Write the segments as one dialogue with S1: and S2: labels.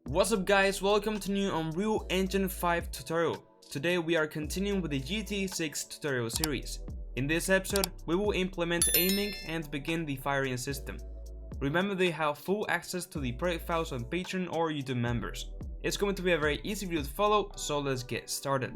S1: What's up guys, welcome to new Unreal Engine 5 tutorial. Today we are continuing with the GTA 6 tutorial series. In this episode, we will implement aiming and begin the firing system. Remember they have full access to the project files on Patreon or YouTube members. It's going to be a very easy video to follow, so let's get started.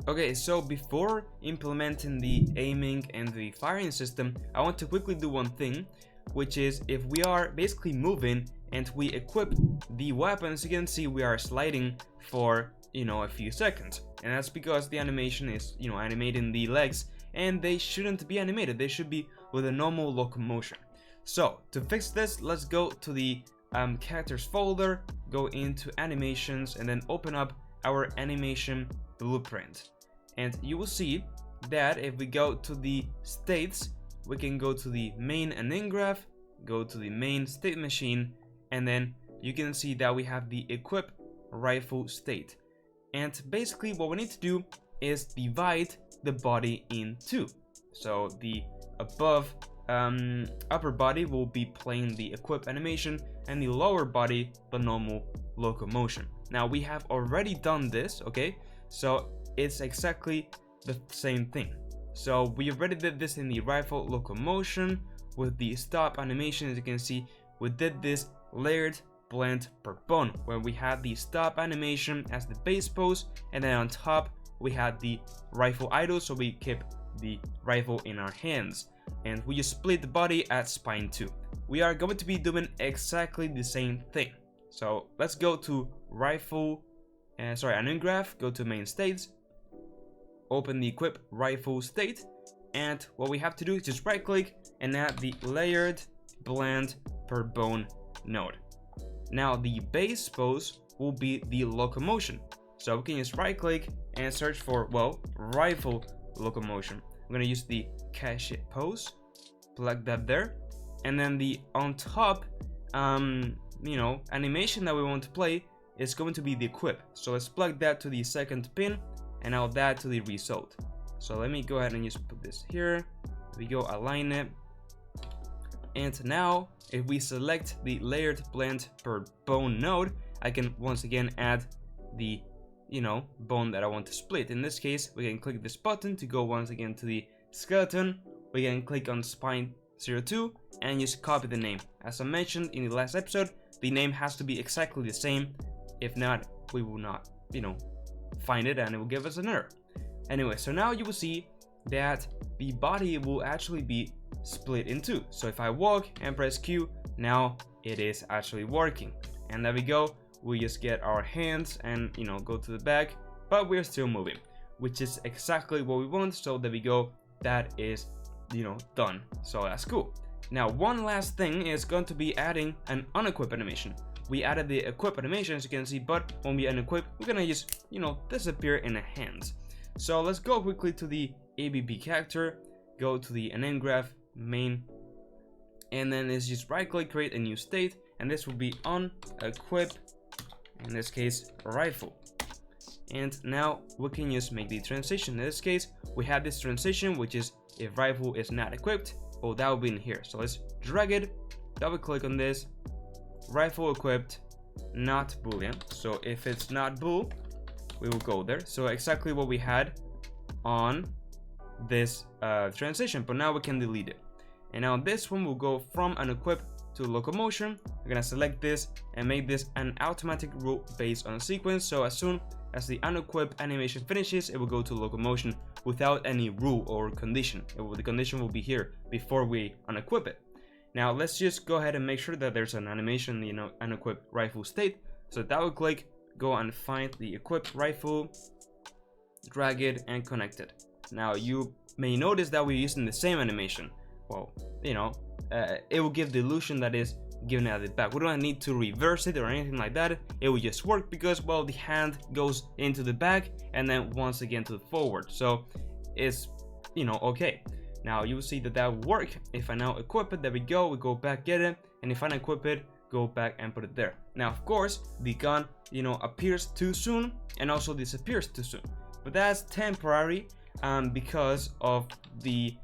S1: Okay, so before implementing the aiming and the firing system, I want to quickly do one thing, which is if we are basically moving and we equip the weapons, you can see we are sliding for a few seconds, and that's because the animation is animating the legs, and they shouldn't be animated. They should be with a normal locomotion. So to fix this, let's go to the characters folder, go into animations, and then open up our animation blueprint, and you will see that if we go to the states, we can go to the main and in graph, go to the main state machine, and then you can see that we have the equip rifle state. And basically what we need to do is divide the body in two. So the above upper body will be playing the equip animation, and the lower body the normal locomotion. Now we have already done this, okay? So it's exactly the same thing. So we already did this in the rifle locomotion with the stop animation. As you can see, we did this layered blend per bone, where we had the stop animation as the base pose, and then on top we had the rifle idle, so we kept the rifle in our hands, and we just split the body at spine 2. We are going to be doing exactly the same thing. So let's go to rifle, and graph, go to main states, open the equip rifle state, and what we have to do is just right click and add the layered blend per bone node. Now the base pose will be the locomotion, so we can just right click and search for, well, rifle locomotion. I'm gonna use the cache pose, plug that there, and then the on top animation that we want to play is going to be the equip. So let's plug that to the second pin, and now that to the result. So let me go ahead and just put this here. We go align it, and now if we select the layered blend per bone node, I can once again add the bone that I want to split. In this case, we can click this button to go once again to the skeleton. We can click on spine 02 and just copy the name. As I mentioned in the last episode, the name has to be exactly the same. If not, we will not find it, and it will give us an error. Anyway, so now you will see that the body will actually be split in two. So if I walk and press Q, now it is actually working. And there we go. We just get our hands and go to the back, but we're still moving, which is exactly what we want. So there we go. That is done. So that's cool. Now one last thing is going to be adding an unequip animation. We added the equip animation, as you can see, but when we unequip, we're gonna just disappear in the hands. So let's go quickly to the ABB character, go to the NN graph main, and then let's just right click, create a new state, and this will be on equip, in this case rifle. And now we can just make the transition. In this case, we have this transition, which is if rifle is not equipped, well, that will be in here. So let's drag it, double click on this, rifle equipped, not boolean. So if it's not bool, we will go there. So exactly what we had on this transition, but now we can delete it. And now this one will go from unequip to locomotion. We're gonna select this and make this an automatic rule based on a sequence. So as soon as the unequip animation finishes, it will go to locomotion without any rule or condition. The condition will be here before we unequip it. Now let's just go ahead and make sure that there's an animation, unequip rifle state. So double click, go and find the equipped rifle, drag it and connect it. Now you may notice that we're using the same animation. Well, it will give the illusion that is given at the back. We don't need to reverse it or anything like that. It will just work because, well, the hand goes into the back and then once again to the forward. So it's okay. Now you will see that will work. If I now equip it, there we go, we go back, get it, and if I unequip it, go back and put it there. Now of course the gun appears too soon and also disappears too soon, but that's temporary because of the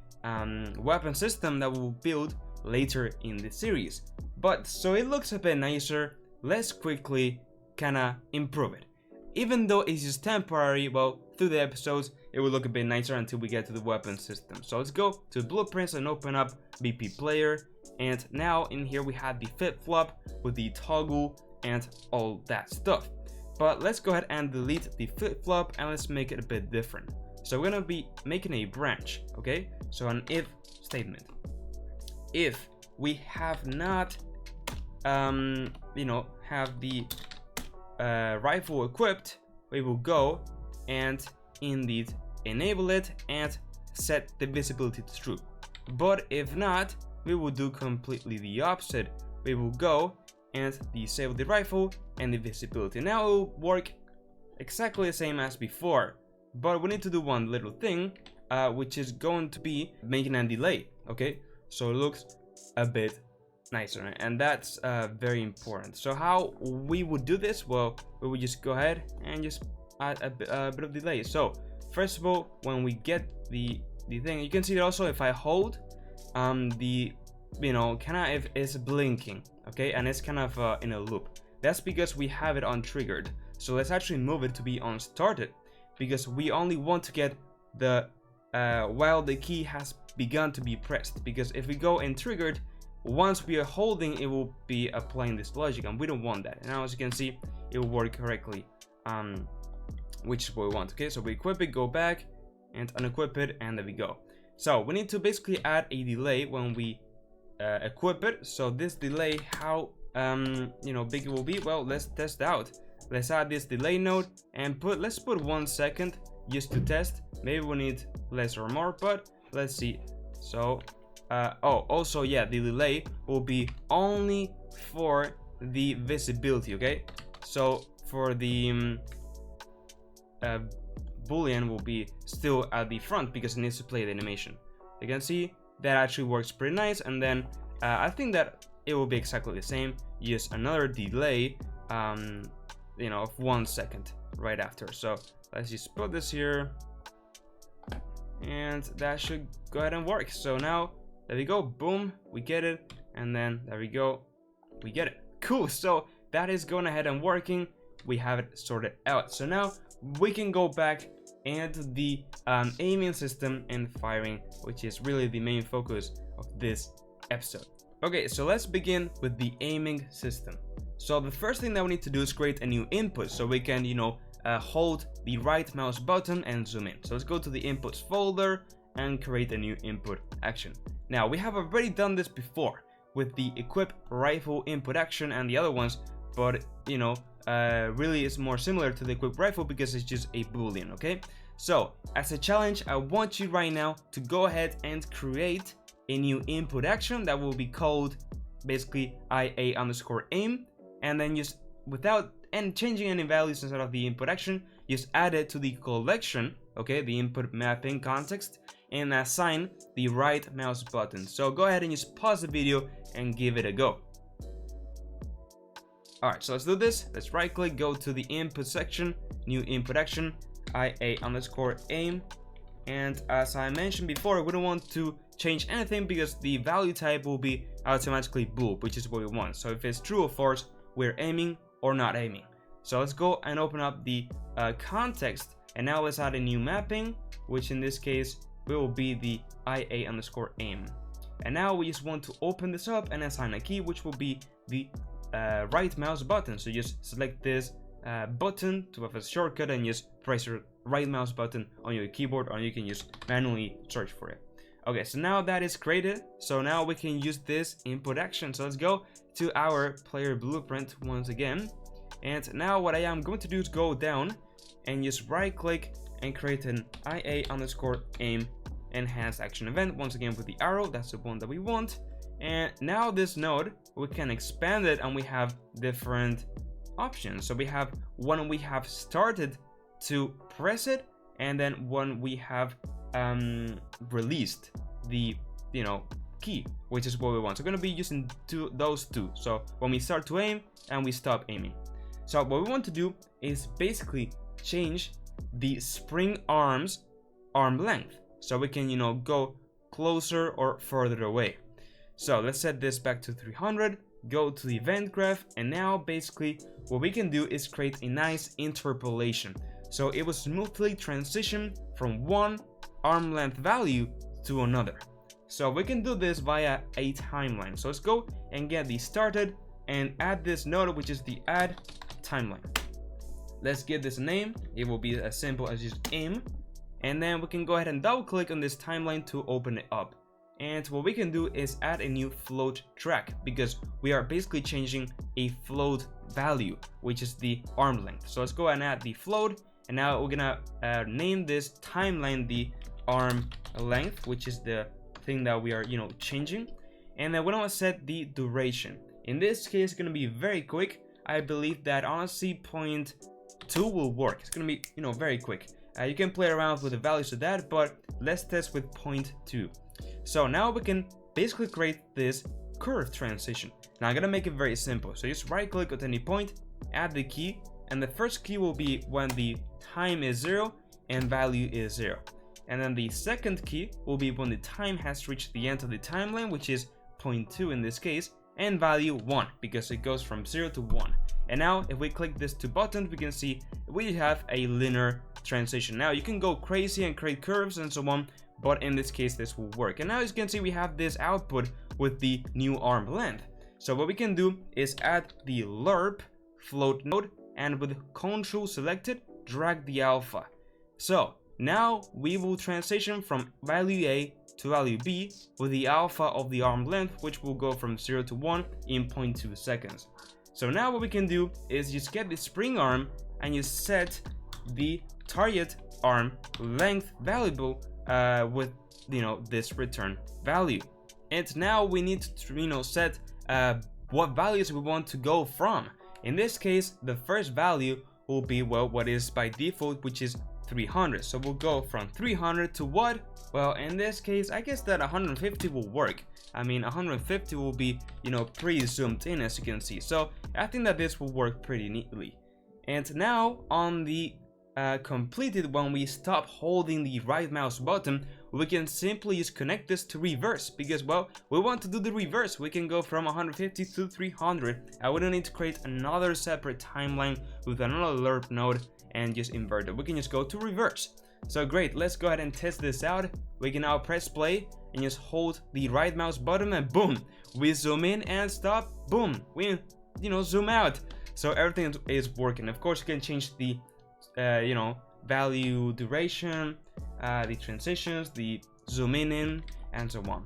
S1: weapon system that we'll build later in the series. But so it looks a bit nicer, let's quickly kinda improve it. Even though it's just temporary, well, through the episodes, it will look a bit nicer until we get to the weapon system. So let's go to blueprints and open up BP player. And now in here we have the flip-flop with the toggle and all that stuff. But let's go ahead and delete the flip-flop and let's make it a bit different. So we're gonna be making a branch, okay? So an if statement. If we have not, have the rifle equipped, we will go and indeed enable it and set the visibility to true. But if not, we will do completely the opposite. We will go and disable the rifle and the visibility. Now it will work exactly the same as before, but we need to do one little thing, which is going to be making a delay, okay? So it looks a bit nicer, and that's very important. So how we would do this? Well, we would just go ahead and just add a bit of delay. So first of all, when we get the thing, you can see it also if I hold if it's blinking, okay, and it's kind of in a loop. That's because we have it untriggered. So let's actually move it to be unstarted, because we only want to get the while the key has begun to be pressed. Because if we go in triggered, once we are holding, it will be applying this logic, and we don't want that. And now as you can see, it will work correctly, which is what we want. Okay, so we equip it, go back and unequip it, and there we go. So we need to basically add a delay when we equip it. So this delay, how big it will be? Well, let's test out. Let's add this delay node and let's put 1 second just to test. Maybe we need less or more, but let's see. So also, yeah, the delay will be only for the visibility, okay? So for the boolean will be still at the front because it needs to play the animation. You can see that actually works pretty nice. And then I think that it will be exactly the same, just another delay of 1 second right after. So let's just put this here, and that should go ahead and work. So now there we go, boom, we get it, and then there we go, we get it. Cool. So that is going ahead and working. We have it sorted out. So now we can go back and the aiming system and firing, which is really the main focus of this episode. Okay, so let's begin with the aiming system. So the first thing that we need to do is create a new input so we can hold the right mouse button and zoom in. So let's go to the inputs folder and create a new input action. Now we have already done this before with the equip rifle input action and the other ones, but really it's more similar to the equip rifle because it's just a boolean. Okay, so as a challenge, I want you right now to go ahead and create a new input action that will be called basically IA_aim, and then just without changing any values inside of the input action, just add it to the collection, okay, the input mapping context, and assign the right mouse button. So go ahead and just pause the video and give it a go. Alright, so let's do this. Let's right click, go to the input section, new input action, IA_aim, and as I mentioned before, we don't want to change anything because the value type will be automatically bool, which is what we want. So if it's true or false, we're aiming or not aiming. So let's go and open up the context, and now let's add a new mapping, which in this case will be the IA_aim. And now we just want to open this up and assign a key, which will be the right mouse button. So just select this button to have a shortcut and just press your right mouse button on your keyboard, or you can just manually search for it. Okay, so now that is created, so now we can use this input action. So let's go to our player blueprint once again, and now what I am going to do is go down and just right click and create an IA_aim enhanced action event, once again with the arrow. That's the one that we want. And now this node, we can expand it, and we have different options. So we have when we have started to press it, and then when we have released the key, which is what we want. So we're going to be using those two. So when we start to aim and we stop aiming. So what we want to do is basically change the spring arms arm length, so we can go closer or further away. So let's set this back to 300, go to the event graph, and now basically what we can do is create a nice interpolation. So it will smoothly transition from one arm length value to another. So we can do this via a timeline. So let's go and get the started and add this node, which is the add timeline. Let's give this a name. It will be as simple as just im, and then we can go ahead and double click on this timeline to open it up. And what we can do is add a new float track, because we are basically changing a float value, which is the arm length. So let's go ahead and add the float, and now we're gonna name this timeline the arm length, which is the thing that we are changing. And then we're gonna set the duration. In this case, it's gonna be very quick. I believe that honestly 0.2 will work. It's gonna be very quick. You can play around with the values of that, but let's test with 0.2. So now we can basically create this curve transition. Now I'm gonna make it very simple. So just right click at any point, add the key, and the first key will be when the time is 0 and value is 0. And then the second key will be when the time has reached the end of the timeline, which is 0.2 in this case, and value 1, because it goes from 0 to 1. And now if we click these two buttons, we can see we have a linear transition. Now you can go crazy and create curves and so on, but in this case this will work. And now as you can see, we have this output with the new arm length. So what we can do is add the lerp float node, and with Ctrl selected, drag the alpha. So now we will transition from value A to value B with the alpha of the arm length, which will go from 0 to 1 in 0.2 seconds. So now what we can do is just get the spring arm and you set the target arm length variable with this return value. And now we need to set what values we want to go from. In this case, the first value will be what is by default, which is 300. So we'll go from 300 to what? Well, in this case, I guess that 150 will work. I mean, 150 will be pretty zoomed in, as you can see. So I think that this will work pretty neatly. And now on the completed, when we stop holding the right mouse button, we can simply just connect this to reverse, because well, we want to do the reverse. We can go from 150 to 300. I wouldn't need to create another separate timeline with another lerp node and just invert it. We can just go to reverse. So great, let's go ahead and test this out. We can now press play and just hold the right mouse button, and boom, we zoom in and stop, boom, we zoom out. So everything is working. Of course, you can change the value, duration, the transitions, the zoom in, and so on.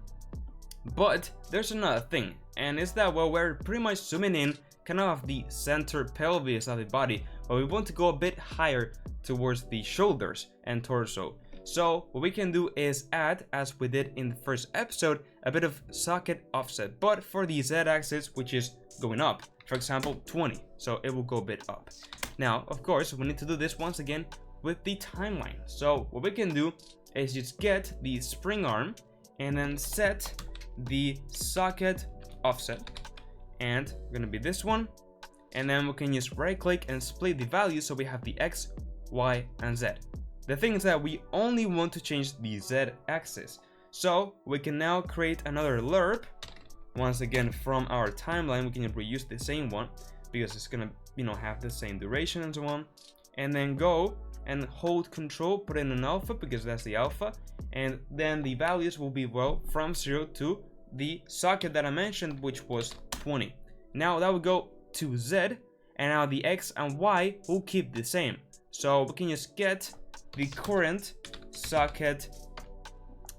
S1: But there's another thing, and it's that we're pretty much zooming in kind of the center pelvis of the body, but we want to go a bit higher towards the shoulders and torso. So what we can do is add, as we did in the first episode, a bit of socket offset, but for the z-axis, which is going up. For example, 20, so it will go a bit up. Now, of course, we need to do this once again with the timeline. So what we can do is just get the spring arm and then set the socket offset, and we're gonna be this one, and then we can just right click and split the value so we have the X, Y, and Z. The thing is that we only want to change the Z axis, so we can now create another lerp. Once again, from our timeline, we can reuse the same one because it's gonna have the same duration and so on, and then go and hold Control, put in an alpha because that's the alpha, and then the values will be from 0 to the socket that I mentioned, which was 20. Now that will go to Z, and now the X and Y will keep the same. So we can just get the current socket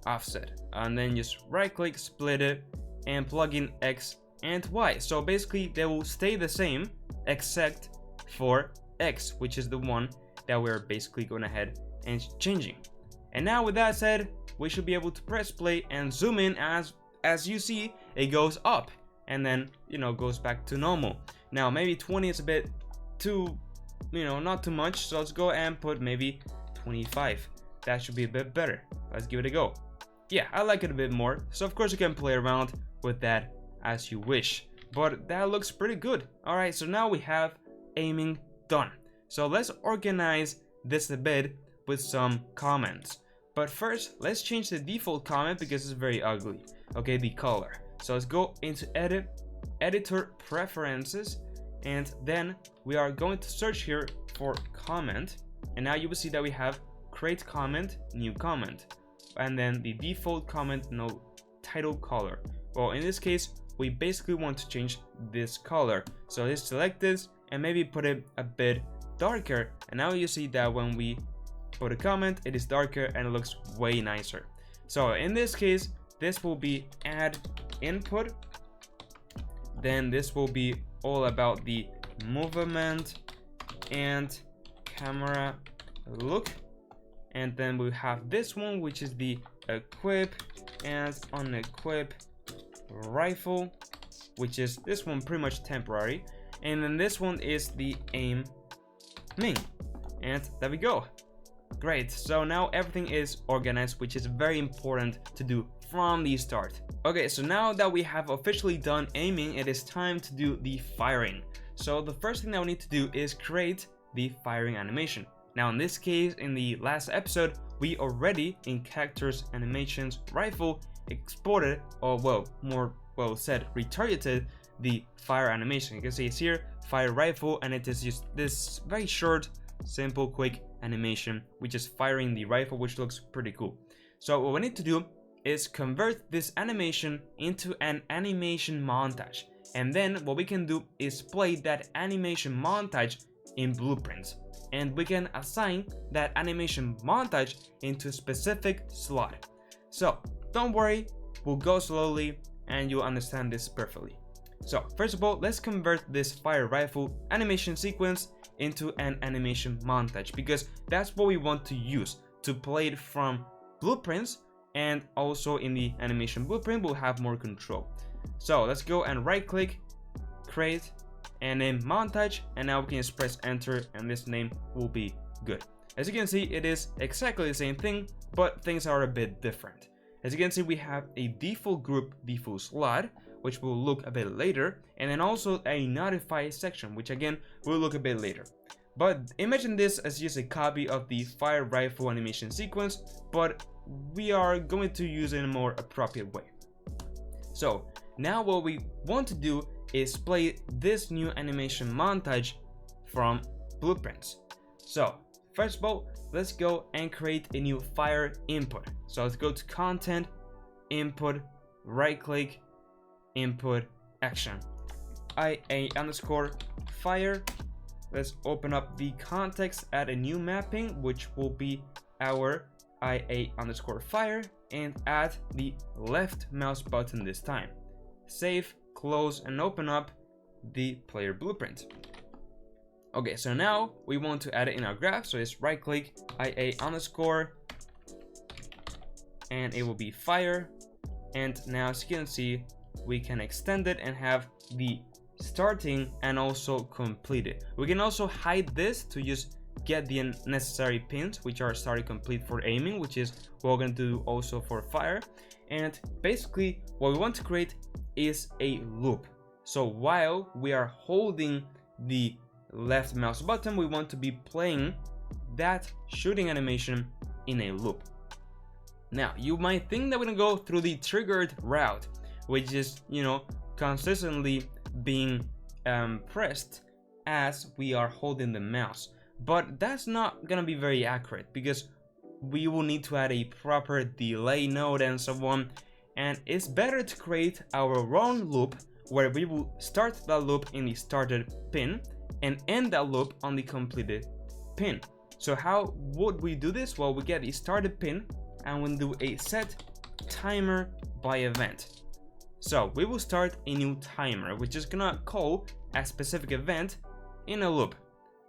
S1: offset and then just right click, split it, and plug in X and Y. So basically they will stay the same except for X, which is the one that we're basically going ahead and changing. And now with that said, we should be able to press play and zoom in. As you see, it goes up and then goes back to normal. Now maybe 20 is a bit too not too much, so let's go and put maybe 25. That should be a bit better. Let's give it a go. Yeah, I like it a bit more. So of course you can play around with that as you wish, but that looks pretty good. Alright, so now we have aiming done. So let's organize this a bit with some comments. But first, let's change the default comment because it's very ugly. Okay, the color. So let's go into edit editor preferences, and then we are going to search here for comment, and now you will see that we have create comment, new comment, and then the default comment, no title color. Well, in this case, we basically want to change this color, so let's select this and maybe put it a bit darker, and now you see that when we put a comment, it is darker and it looks way nicer. So in this case, this will be add input, then this will be all about the movement and camera look, and then we have this one, which is the equip as unequip rifle, which is this one pretty much temporary, and then this one is the aim min, and there we go. Great, so now everything is organized, which is very important to do from the start. Okay, so now that we have officially done aiming, it is time to do the firing. So the first thing that we need to do is create the firing animation. Now in this case, in the last episode, we already in characters animations rifle exported, or more well said, retargeted the fire animation. You can see it's here, fire rifle, and it is just this very short, simple, quick animation, which is firing the rifle, which looks pretty cool. So what we need to do is convert this animation into an animation montage, and then what we can do is play that animation montage in blueprints, and we can assign that animation montage into a specific slot. So don't worry, we'll go slowly and you'll understand this perfectly. So first of all, let's convert this fire rifle animation sequence into an animation montage, because that's what we want to use to play it from blueprints, and also in the animation blueprint we'll have more control. So let's go and right click, create, and then montage, and now we can just press enter and this name will be good. As you can see, it is exactly the same thing, but things are a bit different. As you can see, we have a default group, default slot, which will look a bit later, and then also a notify section, which again will look a bit later. But imagine this as just a copy of the fire rifle animation sequence, but we are going to use it in a more appropriate way. So now what we want to do is play this new animation montage from blueprints. So first of all, let's go and create a new fire input. So let's go to content, input, right click, input, action, IA_fire. Let's open up the context, add a new mapping, which will be our IA_fire, and add the left mouse button this time. Save, close, and open up the player blueprint. Okay, so now we want to add it in our graph, so it's right click, IA_, and it will be fire. And now as you can see, we can extend it and have the starting and also completed. We can also hide this to just get the necessary pins, which are started complete for aiming, which is what we're going to do also for fire. And basically what we want to create is a loop. So while we are holding the left mouse button, we want to be playing that shooting animation in a loop. Now you might think that we're gonna go through the triggered route, which is, you know, consistently being pressed as we are holding the mouse, but that's not gonna be very accurate, because we will need to add a proper delay node and so on, and it's better to create our own loop where we will start that loop in the started pin and end that loop on the completed pin. So how would we do this? Well, we get the started pin and we'll do a set timer by event. So we will start a new timer, which is gonna call a specific event in a loop.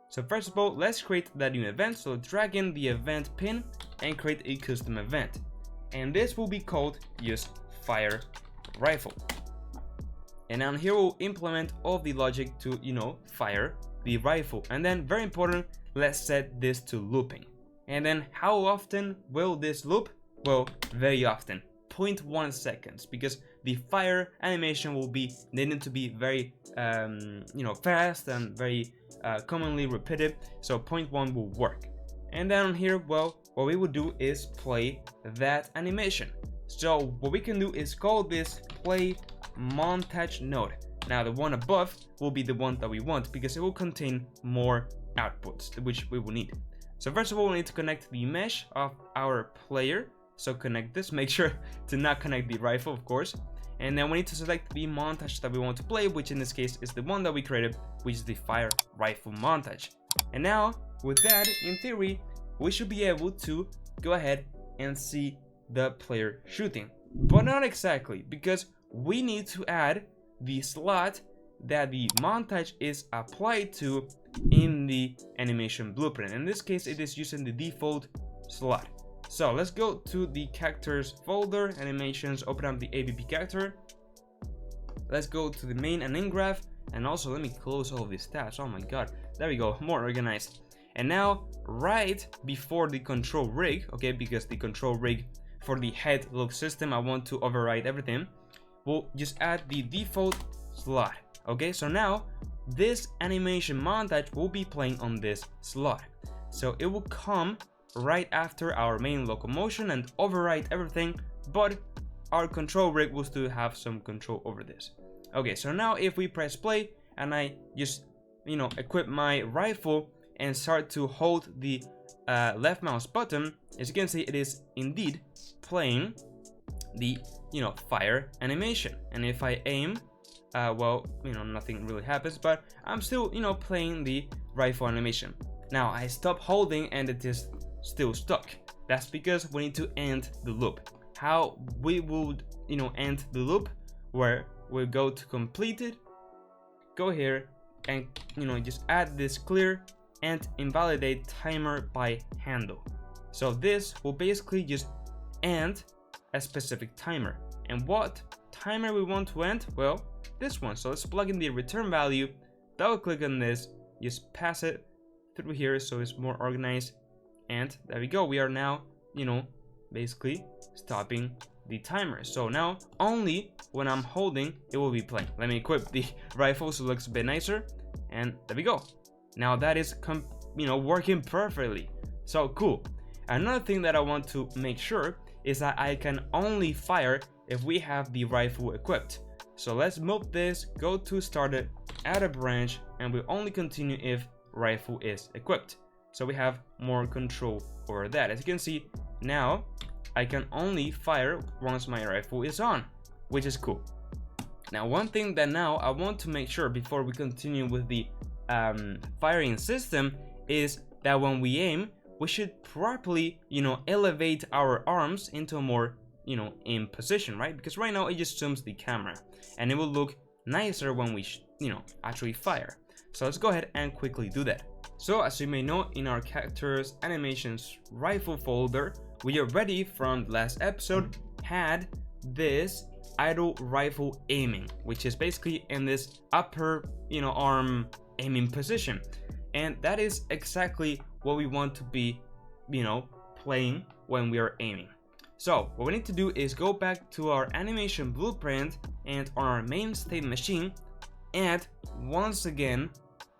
S1: So first of all, let's create that new event. So drag in the event pin and create a custom event, and this will be called just fire rifle. And down here we'll implement all the logic to, you know, fire the rifle. And then very important, let's set this to looping. And then how often will this loop? Well, very often, 0.1 seconds, because the fire animation will be needing to be very you know, fast and very commonly repeated, so 0.1 will work. And then here, well, what we would do is play that animation. So what we can do is call this play montage node. Now the one above will be the one that we want because it will contain more outputs, which we will need. So first of all, we need to connect the mesh of our player. So connect this, make sure to not connect the rifle, of course. And then we need to select the montage that we want to play, which in this case is the one that we created, which is the fire rifle montage. And now with that, in theory, we should be able to go ahead and see the player shooting, but not exactly, because we need to add the slot that the montage is applied to in the animation blueprint. In this case, it is using the default slot. So let's go to the characters folder, animations, open up the ABP character. Let's go to the main and in graph, and also let me close all of these tabs. Oh my god, there we go, more organized. And now right before the control rig, okay, because the control rig for the head look system, I want to override everything, we'll just add the default slot. Okay, so now this animation montage will be playing on this slot, so it will come right after our main locomotion and override everything, but our control rig will still have some control over this. Okay, so now if we press play and I just, you know, equip my rifle and start to hold the left mouse button, as you can see, it is indeed playing the, you know, fire animation. And if I aim, well, you know, nothing really happens, but I'm still, you know, playing the rifle animation. Now I stop holding and it is still stuck. That's because we need to end the loop. How we would, you know, end the loop, where we'll go to complete it, go here and, you know, just add this clear and invalidate timer by handle. So this will basically just end a specific timer. And what timer we want to end? Well, this one. So let's plug in the return value, double click on this, just pass it through here so it's more organized, and there we go. We are now, you know, basically stopping the timer. So now only when I'm holding it will be playing. Let me equip the rifle so it looks a bit nicer, and there we go. Now that is you know, working perfectly. So cool. Another thing that I want to make sure is that I can only fire if we have the rifle equipped. So let's move this, go to started, add a branch, and we only continue if rifle is equipped. So we have more control over that. As you can see, now I can only fire once my rifle is on, which is cool. Now one thing that now I want to make sure before we continue with the firing system is that when we aim, we should properly, you know, elevate our arms into a more, you know, in position, right? Because right now it just zooms the camera and it will look nicer when we, you know, actually fire. So let's go ahead and quickly do that. So as you may know, in our characters animations rifle folder, we already from the last episode had this idle rifle aiming, which is basically in this upper, you know, arm aiming position. And that is exactly what we want to be, you know, playing when we are aiming. So what we need to do is go back to our animation blueprint and on our main state machine, add once again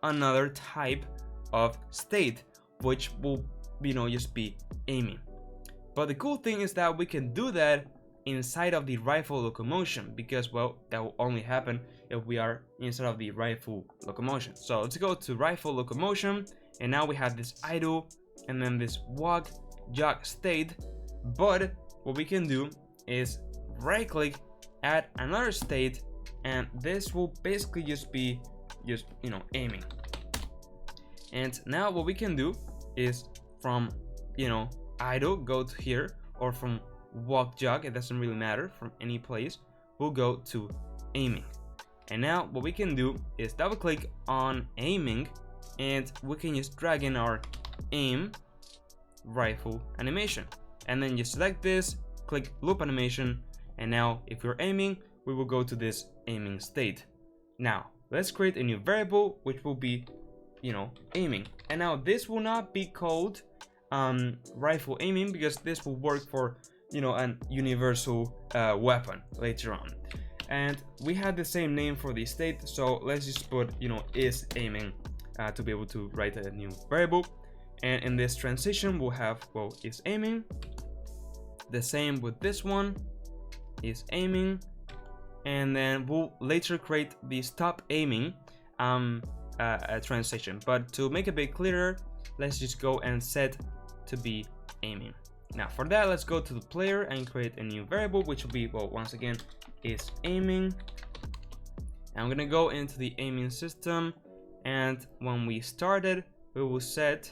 S1: another type of state, which will, you know, just be aiming. But the cool thing is that we can do that inside of the rifle locomotion, because, well, that will only happen if we are inside of the rifle locomotion. So let's go to rifle locomotion, and now we have this idle and then this walk jog state. But what we can do is right click, add another state, and this will basically just be you know, aiming. And now what we can do is from, you know, idle go to here, or from walk jog, it doesn't really matter, from any place we'll go to aiming. And now what we can do is double click on aiming, and we can just drag in our aim rifle animation, and then just select this, click loop animation, and now if we're aiming, we will go to this aiming state. Now let's create a new variable which will be, you know, aiming. And now this will not be called rifle aiming, because this will work for, you know, an universal weapon later on. And we had the same name for the state, so let's just put, you know, is aiming to be able to write a new variable. And in this transition we'll have, well, is aiming. The same with this one, is aiming. and then we'll later create the stop aiming transition. But to make it a bit clearer, let's just go and set to be aiming. Now for that, let's go to the player and create a new variable, which will be, well, once again, is aiming. I'm gonna go into the aiming system, and when we started, we will set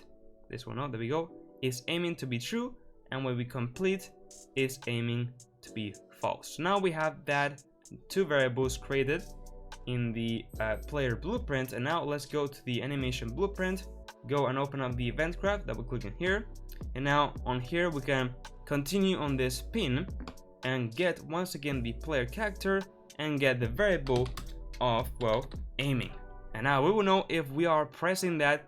S1: this one out. There we go. Is aiming to be true, and when we complete, is aiming to be false. So now we have that two variables created in the player blueprint, and now let's go to the animation blueprint, go and open up the event graph, double click in here, and now on here we can continue on this pin and get once again the player character and get the variable of, well, aiming. And now we will know if we are pressing that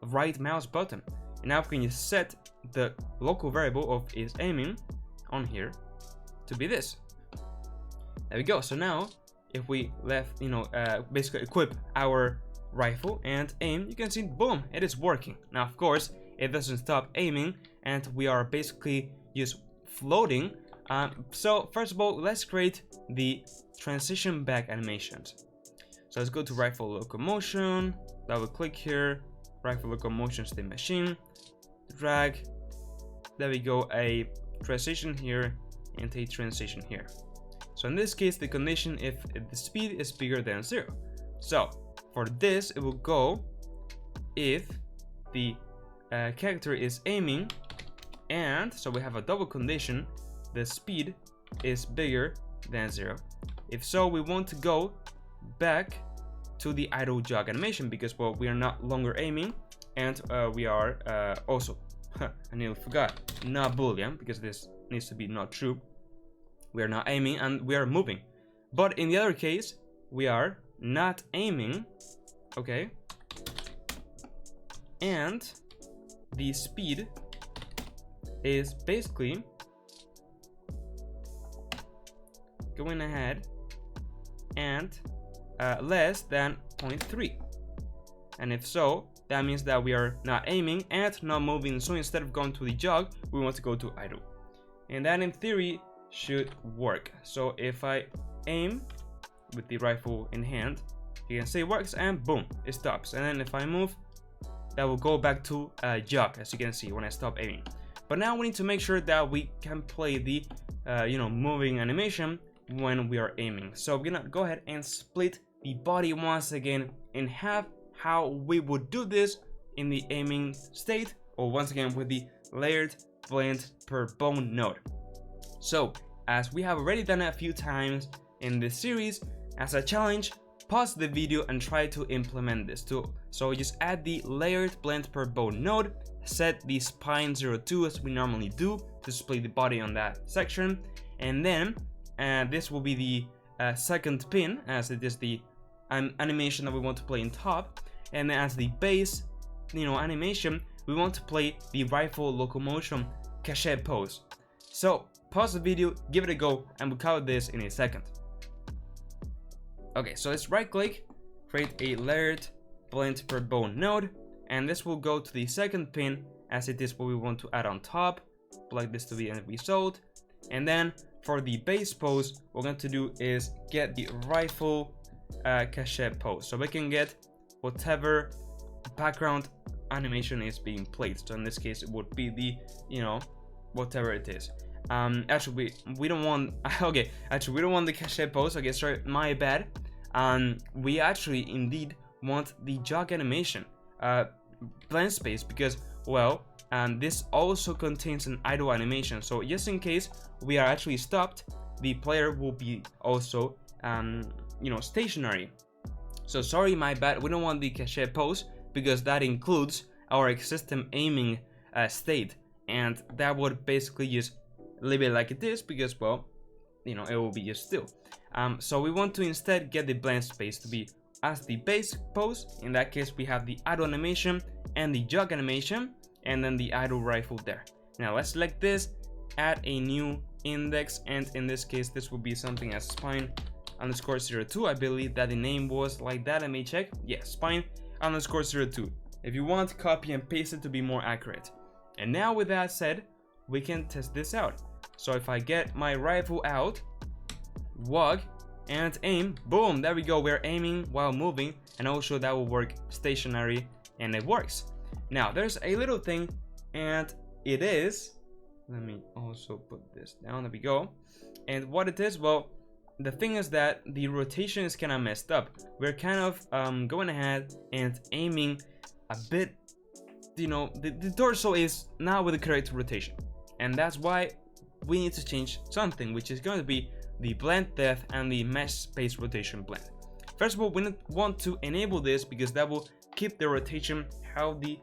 S1: right mouse button. And now we can just set the local variable of is aiming on here to be this. There we go. So now if we left, basically equip our rifle and aim, you can see, boom, it is working. Now of course it doesn't stop aiming, and we are basically just floating. So first of all, let's create the transition back animations. So let's go to rifle locomotion, double click here, rifle locomotion state machine, drag, there we go, a transition here and a transition here. So in this case, the condition if the speed is bigger than 0. So for this, it will go if the character is aiming, and so we have a double condition, the speed is bigger than 0. If so, we want to go back to the idle jog animation because, well, we are not longer aiming, and we are also I nearly forgot, not boolean, because this needs to be not true. We are not aiming and we are moving. But in the other case, we are not aiming, okay, and the speed is basically going ahead and less than 0.3. And if so, that means that we are not aiming and not moving. So instead of going to the jog, we want to go to idle. And that in theory should work. So if I aim with the rifle in hand, you can see it works, and boom, it stops. And then if I move, that will go back to jog, as you can see when I stop aiming. But now we need to make sure that we can play the moving animation when we are aiming. So we're gonna go ahead and split the body once again in half, how we would do this in the aiming state, or once again with the layered blend per bone node. So as we have already done it a few times in this series, as a challenge, pause the video and try to implement this too. So just add the layered blend per bone node, set the spine 02 as we normally do to split the body on that section, and then this will be the second pin, as it is the animation that we want to play in top, and then as the base animation, we want to play the rifle locomotion cachet pose. So pause the video, give it a go, and we'll cover this in a second. Okay, so let's right click, create a layered blend per bone node, and this will go to the second pin, as it is what we want to add on top. Plug this to the end result, and then for the base pose, what we're going to do is get the rifle cachet pose, so we can get whatever background animation is being played. So in this case, it would be the whatever it is. Actually we don't want we don't want the cachet pose. Okay, sorry, my bad. We actually indeed want the jog animation blend space, because, well, this also contains an idle animation. So just in case we are actually stopped, the player will be also stationary. So sorry, my bad, we don't want the cachet pose because that includes our existing aiming state, and that would basically just leave it like it is because, well, it will be just still. So we want to instead get the blend space to be as the base pose. In that case, we have the idle animation and the jog animation, and then the idle rifle there. Now let's select this, add a new index, and in this case this will be something as spine_02. I believe that the name was like that. Let me check. Yeah, spine_02. If you want, copy and paste it to be more accurate. And now with that said, we can test this out. So if I get my rifle out, WOG, and aim. Boom, there we go. We're aiming while moving, and also that will work stationary, and it works. Now there's a little thing, and it is, let me also put this down. There we go. And what it is, well, the thing is that the rotation is kind of messed up. We're kind of going ahead and aiming a bit, you know, the torso is not with the correct rotation, and that's why we need to change something, which is going to be the blend depth and the mesh space rotation blend. First of all, we want to enable this because that will keep the rotation how the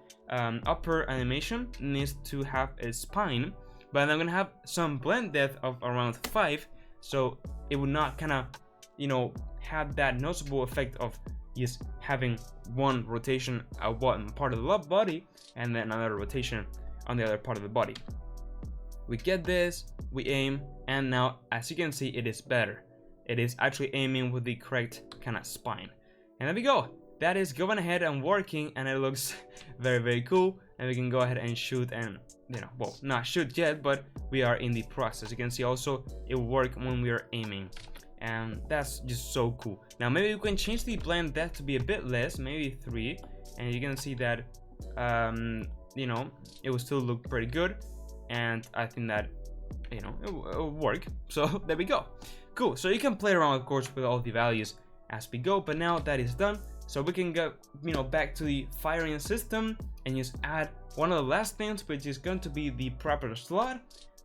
S1: upper animation needs to have a spine, but I'm gonna have some blend depth of around 5, so it will not kind of, you know, have that noticeable effect of just having one rotation at one part of the body and then another rotation on the other part of the body. We get this, we aim, and now as you can see, it is better. It is actually aiming with the correct kind of spine, and there we go. That is going ahead and working, and it looks very cool, and we can go ahead and shoot, and you know, well, not shoot yet, but we are in the process. You can see also it will work when we are aiming, and that's just so cool. Now maybe we can change the blend depth to be a bit less, maybe 3, and you can see that you know, it will still look pretty good, and I think that, you know, it will work. So there we go. Cool. So you can play around, of course, with all the values as we go, but now that is done, so we can go, you know, back to the firing system and just add one of the last things, which is going to be the proper slot,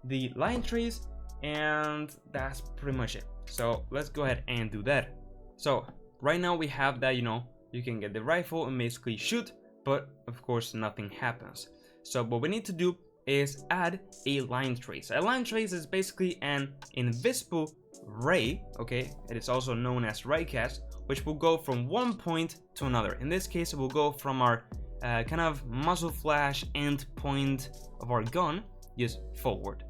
S1: the line trace, and that's pretty much it. So let's go ahead and do that. So right now we have that, you know, you can get the rifle and basically shoot, but of course nothing happens. So what we need to do is add a line trace. A line trace is basically an invisible ray, okay? It is also known as raycast, which will go from one point to another. In this case, it will go from our kind of muzzle flash end point of our gun just forward.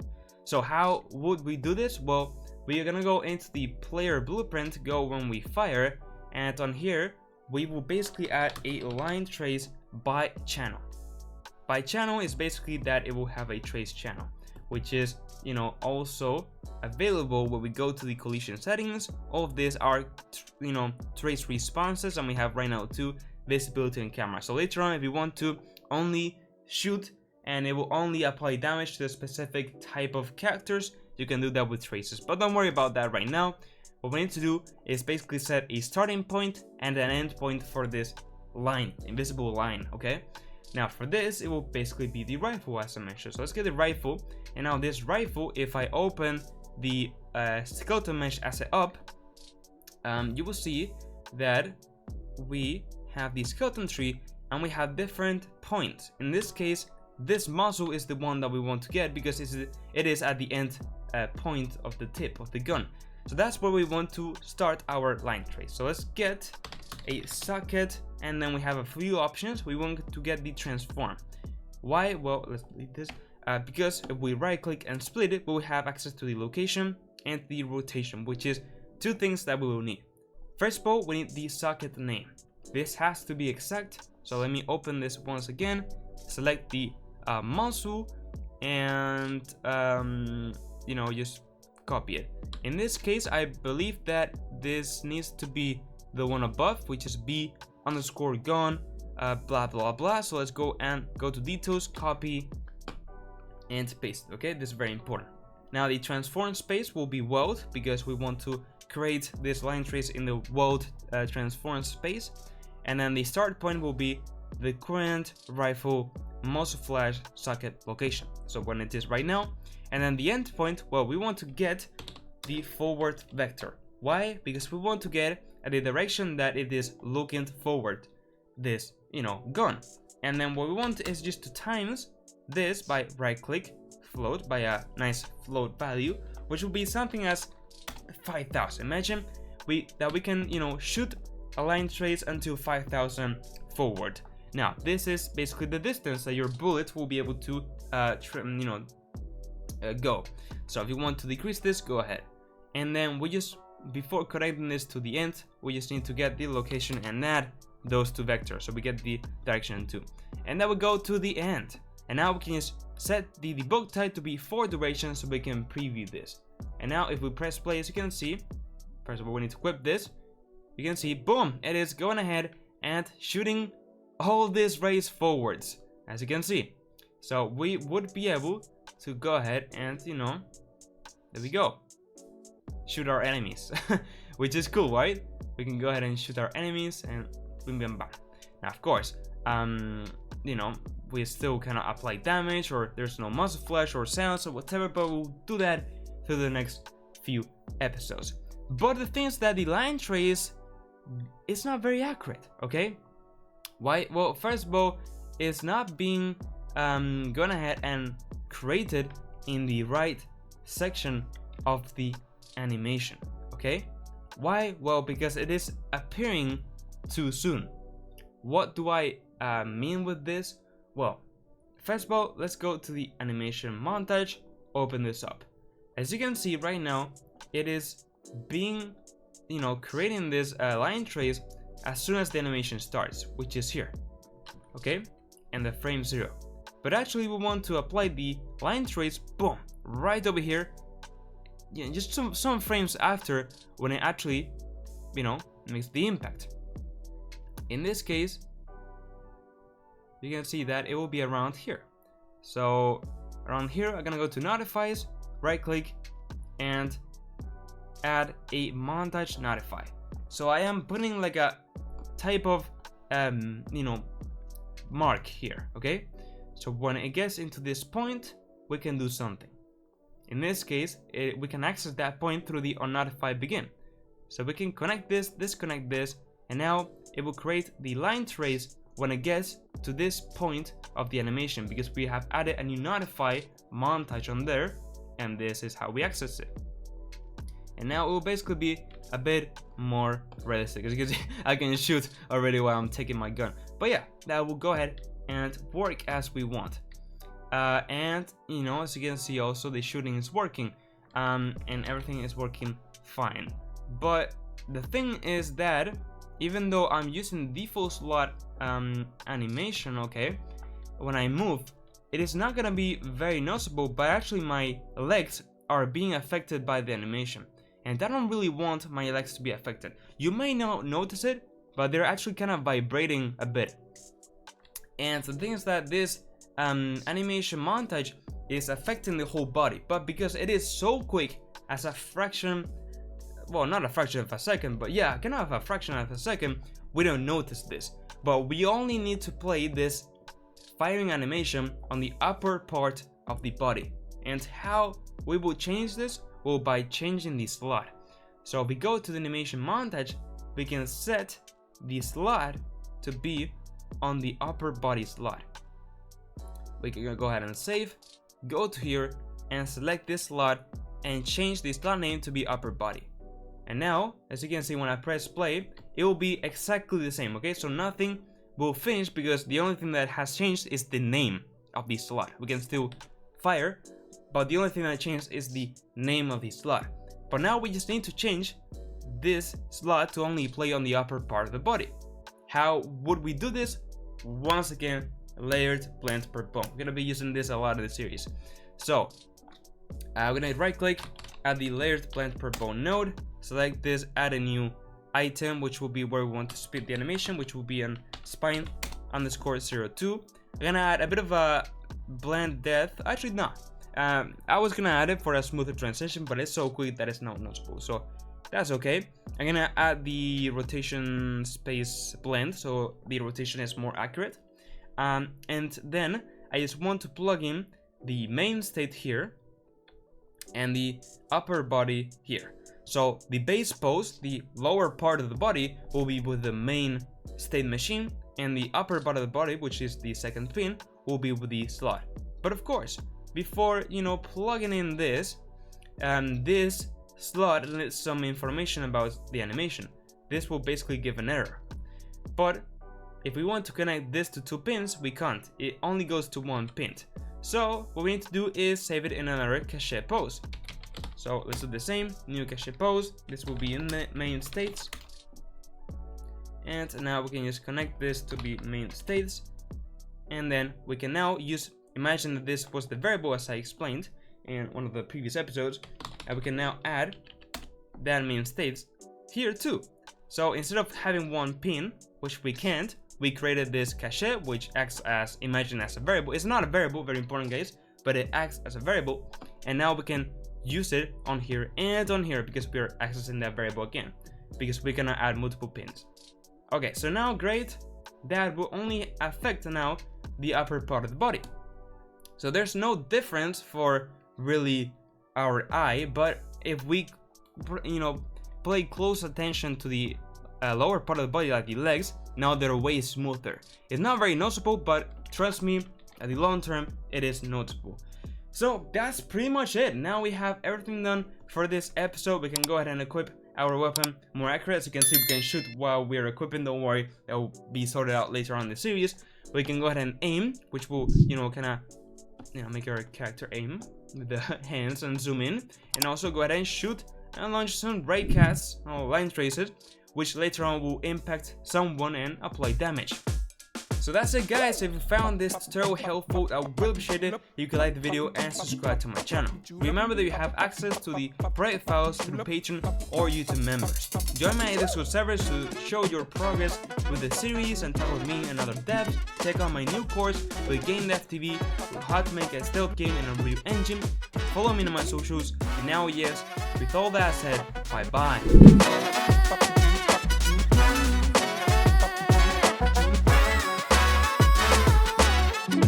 S1: So how would we do this? Well, we are gonna go into the player blueprint, go when we fire, and on here we will basically add a line trace by channel. By channel is basically that it will have a trace channel, which is, you know, also available when we go to the collision settings. All of these are, you know, trace responses, and we have right now 2, visibility and camera. So later on, if you want to only shoot and it will only apply damage to a specific type of characters, you can do that with traces, but don't worry about that right now. What we need to do is basically set a starting point and an end point for this line, invisible line, okay? Now for this, it will basically be the rifle, as I mentioned. So let's get the rifle, and now this rifle, if I open the skeleton mesh asset up, you will see that we have the skeleton tree and we have different points. In this case, this muzzle is the one that we want to get because it is at the end point of the tip of the gun. So that's where we want to start our line trace. So let's get a socket, and then we have a few options. We want to get the transform. Why? Well, let's delete this. Because if we right click and split it, we will have access to the location and the rotation, which is 2 things that we will need. First of all, we need the socket name. This has to be exact. So let me open this once again, select the muzzle, and you know, just copy it. In this case, I believe that this needs to be the one above, which is B_gun blah blah blah. So let's go to details, copy and paste. Okay, this is very important. Now the transform space will be world because we want to create this line trace in the world transform space, and then the start point will be the current rifle muzzle flash socket location, so when it is right now. And then the end point, well, we want to get the forward vector. Why? Because we want to get at the direction that it is looking forward, this, you know, gun. And then what we want is just to times this by right click, float by a nice float value, which will be something as 5,000. Imagine that we can, you know, shoot a line trace until 5,000 forward. Now this is basically the distance that your bullet will be able to go. So if you want to decrease this, go ahead. And then we just, before connecting this to the end, we just need to get the location and add those 2 vectors, so we get the direction too. And then we go to the end, and now we can just set the debug type to be for duration so we can preview this. And now if we press play, as you can see, first of all, we need to equip this. You can see, boom, it is going ahead and shooting all these rays forwards, as you can see. So we would be able to go ahead and, you know, there we go, shoot our enemies, which is cool, right? We can go ahead and shoot our enemies and boom, bam, bam. Now, of course, you know, we still cannot apply damage, or there's no muzzle flash or sounds or whatever, but we'll do that through the next few episodes. But the thing is that the line trace is not very accurate, okay? Why? Well, first of all, it's not being gone ahead and created in the right section of the animation, okay? Why? Well, because it is appearing too soon. What do I mean with this? Well, first of all, let's go to the animation montage, open this up. As you can see right now, it is being, you know, creating this line trace as soon as the animation starts, which is here, okay, and the frame 0. But actually we want to apply the line trace, boom, right over here, yeah, just some frames after, when it actually, you know, makes the impact. In this case, you can see that it will be around here. So around here, I'm gonna go to notifies, right click, and add a montage notify. So I am putting like a type of you know, mark here, okay? So when it gets into this point, we can do something. In this case, we can access that point through the onNotify begin. So we can connect this, disconnect this, and now it will create the line trace when it gets to this point of the animation, because we have added a new notify montage on there, and this is how we access it. And now it will basically be a bit more realistic. As you can see, I can shoot already while I'm taking my gun. But yeah, that will go ahead and work as we want. And you know, as you can see, also the shooting is working, and everything is working fine. But the thing is that even though I'm using default slot animation, okay, when I move, it is not gonna be very noticeable, but actually my legs are being affected by the animation, and I don't really want my legs to be affected. You may not notice it, but they're actually kind of vibrating a bit. And the thing is that this animation montage is affecting the whole body, but because it is so quick, as a fraction, well, not a fraction of a second, but yeah, kind of a fraction of a second, we don't notice this. But we only need to play this firing animation on the upper part of the body. And how we will change this? Well, by changing the slot. So if we go to the animation montage, we can set the slot to be on the upper body slot. We can go ahead and save, go to here and select this slot and change the slot name to be upper body. And now, as you can see, when I press play, it will be exactly the same, okay? So nothing will finish, because the only thing that has changed is the name of the slot. We can still fire, but the only thing that changed is the name of the slot. But now we just need to change this slot to only play on the upper part of the body. How would we do this? Once again, layered blend per bone. We're gonna be using this a lot in the series. So we're gonna right click, add the layered blend per bone node, select this, add a new item, which will be where we want to speed the animation, which will be on spine underscore 02. I'm gonna add a bit of a blend depth. Actually, no. I was gonna add it for a smoother transition, but it's so quick that it's not noticeable, so that's okay. I'm gonna add the rotation space blend, so the rotation is more accurate. And then I just want to plug in the main state here and the upper body here. So the base pose, the lower part of the body, will be with the main state machine, and the upper part of the body, which is the second pin, will be with the slot. But of course, before, you know, plugging in this, this slot needs some information about the animation. This will basically give an error. But if we want to connect this to 2 pins, we can't. It only goes to 1 pin. So what we need to do is save it in another cache pose. So let's do the same, new cache pose. This will be in the main states. And now we can just connect this to the main states. And then we can now use, imagine that this was the variable as I explained in one of the previous episodes. And we can now add that main states here too. So instead of having one pin, which we can't, we created this cache, which acts as, imagine, as a variable. It's not a variable, very important guys, but it acts as a variable, and now we can use it on here and on here because we are accessing that variable again, because we're gonna add multiple pins. Okay, so now great, that will only affect now the upper part of the body. So there's no difference for really our eye, but if we, you know, pay close attention to the lower part of the body, like the legs, now they're way smoother. It's not very noticeable, but trust me, at the long term, it is noticeable. So that's pretty much it. Now we have everything done for this episode. We can go ahead and equip our weapon more accurate. As you can see, we can shoot while we're equipping. Don't worry, that will be sorted out later on in the series. We can go ahead and aim, which will, you know, kind of, you know, make our character aim with the hands and zoom in, and also go ahead and shoot and launch some ray casts or line traces, which later on will impact someone and apply damage. So that's it guys. If you found this tutorial helpful, I would really appreciate it if you could like the video and subscribe to my channel. Remember that you have access to the private files through Patreon or YouTube members. Join my Discord servers to show your progress with the series and talk with me and other devs. Check out my new course with Game Dev TV with how to make a stealth game in Unreal Engine. Follow me on my socials. And now yes, with all that said, bye bye.